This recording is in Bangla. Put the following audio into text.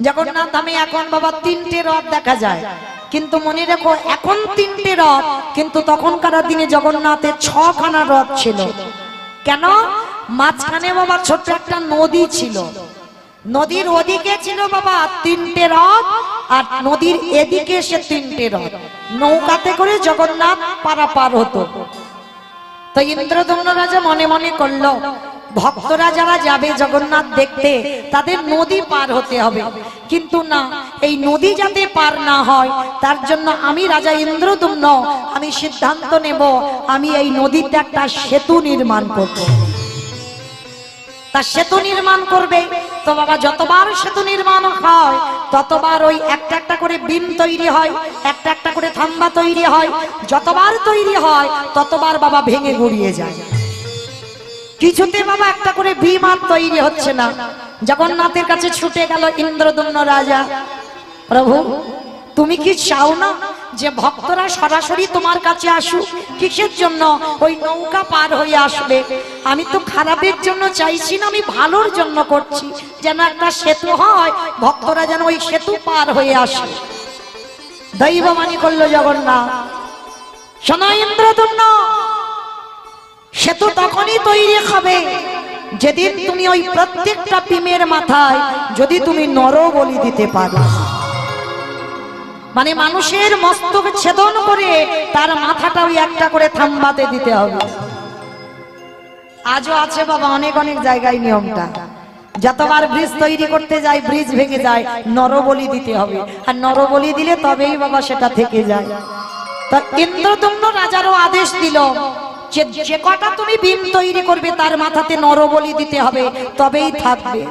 জগন্নাথ ধামে এখন বাবা 3টে রথ দেখা যায়, কিন্তু মনে রেখো এখন 3টে রথ, কিন্তু তখনকার দিনে জগন্নাথের 6খানা রথ ছিল। কেন? মাঝখানে বাবা ছোট্ট একটা নদী ছিল, নদীর ওদিকে ছিল বাবা 3টে রথ, আর নদীর এদিকে এসে 3টে রথ, নৌকাতে করে জগন্নাথ পারাপার হতো। তো ইন্দ্রদম্ন রাজা মনে মনে করলো, ভক্তরা যারা যাবে জগন্নাথ দেখতে তাদের নদী পার হতে হবে, কিন্তু না, এই নদী যাতে পার না হয় তার জন্য আমি রাজা ইন্দ্রদম্ন আমি সিদ্ধান্ত নেব, আমি এই নদীতে একটা সেতু নির্মাণ করব। তা সেতু নির্মাণ করবে তো বাবা যতবার সেতু নির্মাণ হয় ততবার ওই একটা একটা করে বিম তৈরি হয়, একটা একটা করে থাম্বা তৈরি হয়, যতবার তৈরি হয় ততবার বাবা ভেঙে গুড়িয়ে যায়। কিছুতে বাবা একটা করে বিম আর তৈরি হচ্ছে না। জগন্নাথের কাছে ছুটে গেল ইন্দ্রদম্ন রাজা, প্রভু তুমি কি চাও না যে ভক্তরা সরাসরি তোমার কাছে আসুক? কিসের জন্য? ওই নৌকা পার হয়ে আসবে। আমি তো খারাপের জন্য চাইছি না, আমি ভালোর জন্য করছি, যেন একটা সেতু হয়, ভক্তরা যেন ওই সেতু পার হয়ে আসে। দৈববাণী করলো জগন্নাথ, শোনো ইন্দ্রদম্ন, সেতু তখনই তৈরি হবে যেদিন তুমি ওই প্রত্যেকটা বিমের মাথায় যদি তুমি নরবলি দিতে পারো, মানে মানুষের মস্তক ছেদন করে তার মাথাটা ওই একটা করে থাম্বাতে দিতে হবে। আজও আছে বাবা অনেক অনেক জায়গায় নিয়মটা, যতবার ব্রিজ তৈরি করতে যায় ব্রিজ ভেঙে যায়, নরবলি দিতে হবে, আর নরবলি দিলে তবেই বাবা সেটা থেকে যায়। তা ইন্দ্রদম্ন রাজারও আদেশ দিল যে কটা তুমি বিম তৈরি করবে তার মাথাতে নরবলি দিতে হবে, তবেই থাকবে।